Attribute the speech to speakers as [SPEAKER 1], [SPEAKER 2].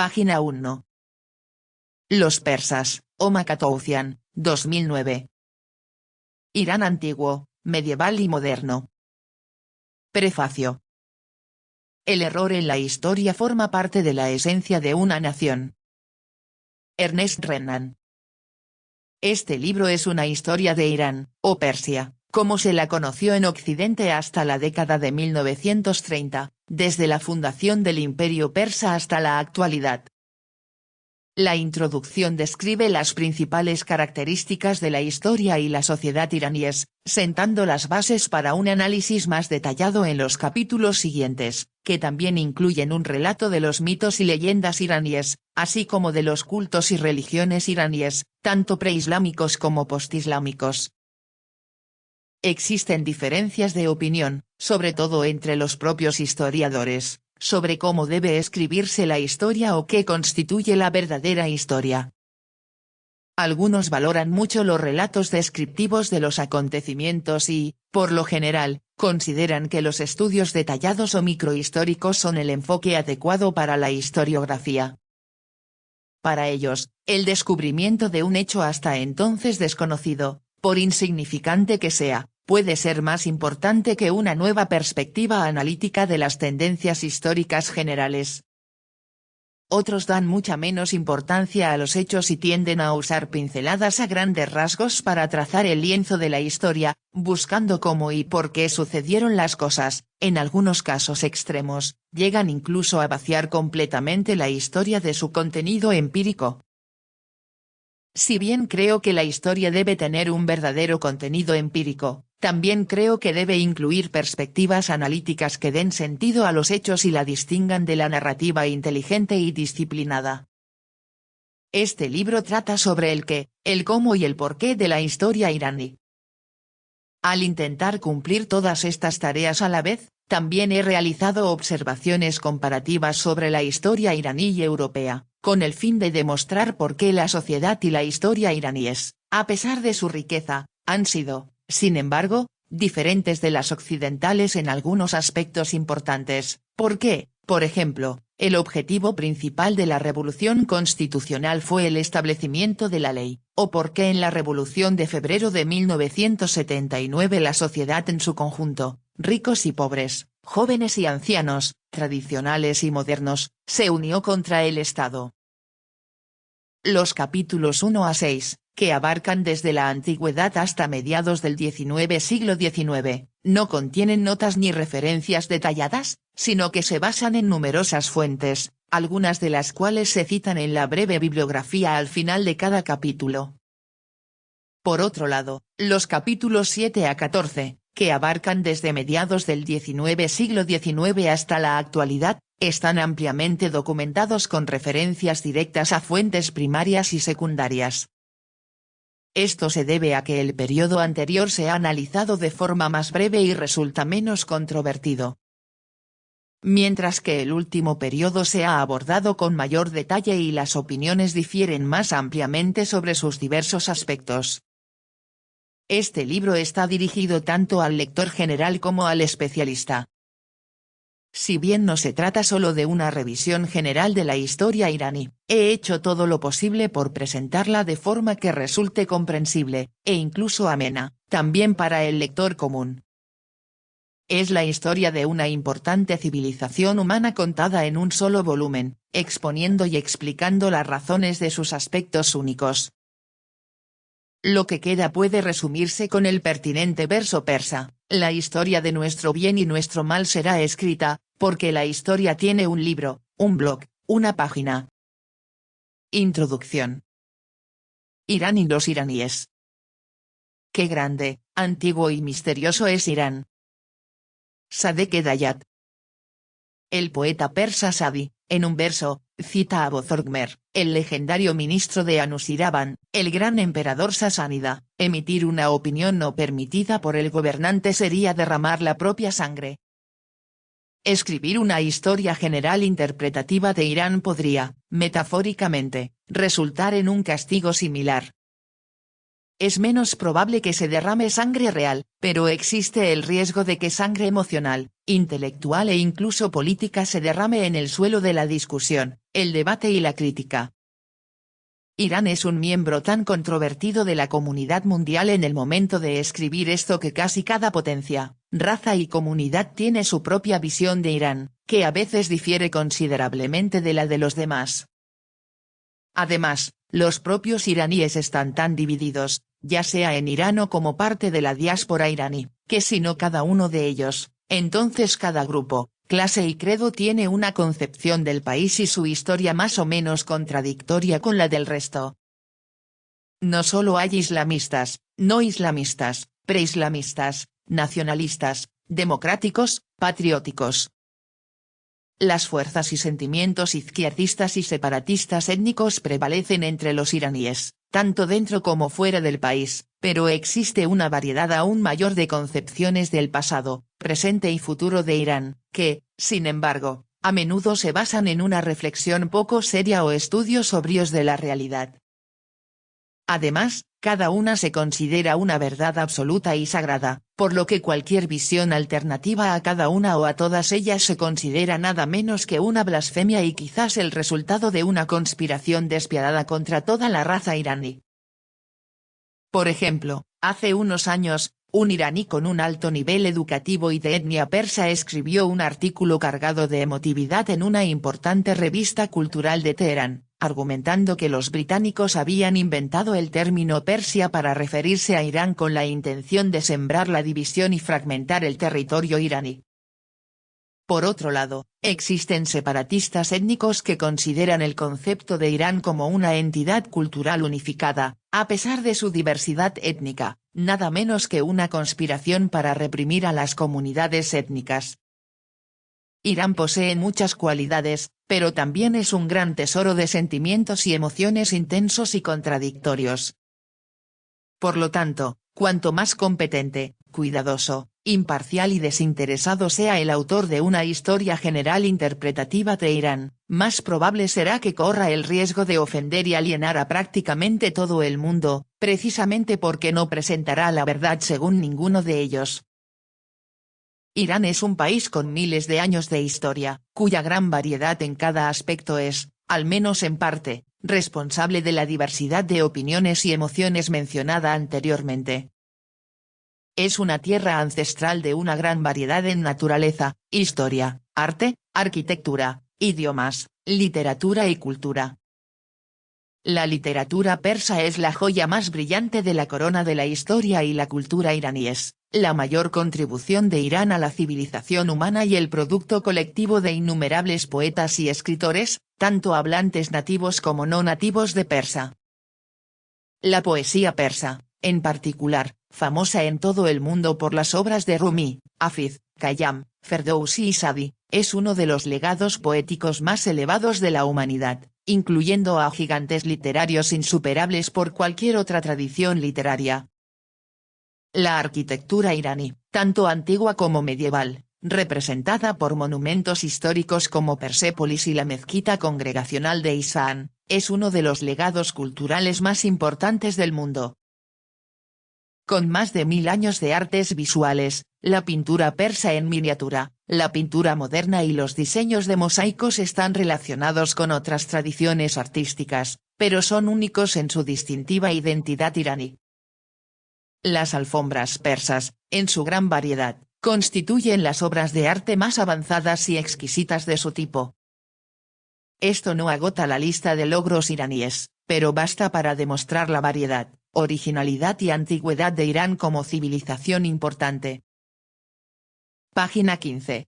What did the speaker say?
[SPEAKER 1] Página 1. Los persas, Omar Katouzian, 2009. Irán antiguo, medieval y moderno. Prefacio. El error en la historia forma parte de la esencia de una nación. Ernest Renan. Este libro es una historia de Irán, o Persia, como se la conoció en Occidente hasta la década de 1930, desde la fundación del Imperio Persa hasta la actualidad. La introducción describe las principales características de la historia y la sociedad iraníes, sentando las bases para un análisis más detallado en los capítulos siguientes, que también incluyen un relato de los mitos y leyendas iraníes, así como de los cultos y religiones iraníes, tanto preislámicos como postislámicos. Existen diferencias de opinión, sobre todo entre los propios historiadores, sobre cómo debe escribirse la historia o qué constituye la verdadera historia. Algunos valoran mucho los relatos descriptivos de los acontecimientos y, por lo general, consideran que los estudios detallados o microhistóricos son el enfoque adecuado para la historiografía. Para ellos, el descubrimiento de un hecho hasta entonces desconocido, por insignificante que sea, puede ser más importante que una nueva perspectiva analítica de las tendencias históricas generales. Otros dan mucha menos importancia a los hechos y tienden a usar pinceladas a grandes rasgos para trazar el lienzo de la historia, buscando cómo y por qué sucedieron las cosas. En algunos casos extremos, llegan incluso a vaciar completamente la historia de su contenido empírico. Si bien creo que la historia debe tener un verdadero contenido empírico, también creo que debe incluir perspectivas analíticas que den sentido a los hechos y la distingan de la narrativa inteligente y disciplinada. Este libro trata sobre el qué, el cómo y el porqué de la historia iraní. Al intentar cumplir todas estas tareas a la vez, también he realizado observaciones comparativas sobre la historia iraní y europea, con el fin de demostrar por qué la sociedad y la historia iraníes, a pesar de su riqueza, han sido, sin embargo, diferentes de las occidentales en algunos aspectos importantes. ¿Por qué? Por ejemplo, el objetivo principal de la Revolución Constitucional fue el establecimiento de la ley, o por qué en la Revolución de febrero de 1979 la sociedad en su conjunto, ricos y pobres, jóvenes y ancianos, tradicionales y modernos, se unió contra el Estado. Los capítulos 1 a 6, que abarcan desde la antigüedad hasta mediados del siglo XIX, no contienen notas ni referencias detalladas, sino que se basan en numerosas fuentes, algunas de las cuales se citan en la breve bibliografía al final de cada capítulo. Por otro lado, los capítulos 7 a 14, que abarcan desde mediados del siglo XIX hasta la actualidad, están ampliamente documentados con referencias directas a fuentes primarias y secundarias. Esto se debe a que el periodo anterior se ha analizado de forma más breve y resulta menos controvertido, mientras que el último periodo se ha abordado con mayor detalle y las opiniones difieren más ampliamente sobre sus diversos aspectos. Este libro está dirigido tanto al lector general como al especialista. Si bien no se trata solo de una revisión general de la historia iraní, he hecho todo lo posible por presentarla de forma que resulte comprensible, e incluso amena, también para el lector común. Es la historia de una importante civilización humana contada en un solo volumen, exponiendo y explicando las razones de sus aspectos únicos. Lo que queda puede resumirse con el pertinente verso persa: la historia de nuestro bien y nuestro mal será escrita, porque la historia tiene un libro, un blog, una página. Introducción. Irán y los iraníes. Qué grande, antiguo y misterioso es Irán. Sadek Edayat. El poeta persa Sadi, en un verso, cita a Bozorgmer, el legendario ministro de Anushirvan, el gran emperador sasánida: emitir una opinión no permitida por el gobernante sería derramar la propia sangre. Escribir una historia general interpretativa de Irán podría, metafóricamente, resultar en un castigo similar. es menos probable que se derrame sangre real, pero existe el riesgo de que sangre emocional, intelectual e incluso política se derrame en el suelo de la discusión, el debate y la crítica. Irán es un miembro tan controvertido de la comunidad mundial en el momento de escribir esto que casi cada potencia, raza y comunidad tiene su propia visión de Irán, que a veces difiere considerablemente de la de los demás. Además, los propios iraníes están tan divididos, ya sea en Irán o como parte de la diáspora iraní, que si no cada uno de ellos, entonces cada grupo, clase y credo tiene una concepción del país y su historia más o menos contradictoria con la del resto. No solo hay islamistas, no islamistas, preislamistas, nacionalistas, democráticos, patrióticos. Las fuerzas y sentimientos izquierdistas y separatistas étnicos prevalecen entre los iraníes, tanto dentro como fuera del país, pero existe una variedad aún mayor de concepciones del pasado, presente y futuro de Irán, que, sin embargo, a menudo se basan en una reflexión poco seria o estudios sobrios de la realidad. Además, cada una se considera una verdad absoluta y sagrada, por lo que cualquier visión alternativa a cada una o a todas ellas se considera nada menos que una blasfemia y quizás el resultado de una conspiración despiadada contra toda la raza iraní. Por ejemplo, hace unos años, un iraní con un alto nivel educativo y de etnia persa escribió un artículo cargado de emotividad en una importante revista cultural de Teherán, argumentando que los británicos habían inventado el término Persia para referirse a Irán con la intención de sembrar la división y fragmentar el territorio iraní. Por otro lado, existen separatistas étnicos que consideran el concepto de Irán como una entidad cultural unificada, a pesar de su diversidad étnica, nada menos que una conspiración para reprimir a las comunidades étnicas. Irán posee muchas cualidades, pero también es un gran tesoro de sentimientos y emociones intensos y contradictorios. Por lo tanto, cuanto más competente, cuidadoso, imparcial y desinteresado sea el autor de una historia general interpretativa de Irán, más probable será que corra el riesgo de ofender y alienar a prácticamente todo el mundo, precisamente porque no presentará la verdad según ninguno de ellos. Irán es un país con miles de años de historia, cuya gran variedad en cada aspecto es, al menos en parte, responsable de la diversidad de opiniones y emociones mencionada anteriormente. Es una tierra ancestral de una gran variedad en naturaleza, historia, arte, arquitectura, idiomas, literatura y cultura. La literatura persa es la joya más brillante de la corona de la historia y la cultura iraníes, la mayor contribución de Irán a la civilización humana y el producto colectivo de innumerables poetas y escritores, tanto hablantes nativos como no nativos de persa. La poesía persa, en particular, famosa en todo el mundo por las obras de Rumi, Hafiz, Khayyam, Ferdowsi y Sadi, es uno de los legados poéticos más elevados de la humanidad, incluyendo a gigantes literarios insuperables por cualquier otra tradición literaria. La arquitectura iraní, tanto antigua como medieval, representada por monumentos históricos como Persépolis y la mezquita congregacional de Isfahan, es uno de los legados culturales más importantes del mundo. Con más de 1000 años de artes visuales, la pintura persa en miniatura, la pintura moderna y los diseños de mosaicos están relacionados con otras tradiciones artísticas, pero son únicos en su distintiva identidad iraní. Las alfombras persas, en su gran variedad, constituyen las obras de arte más avanzadas y exquisitas de su tipo. Esto no agota la lista de logros iraníes, pero basta para demostrar la variedad, originalidad y antigüedad de Irán como civilización importante. Página 15.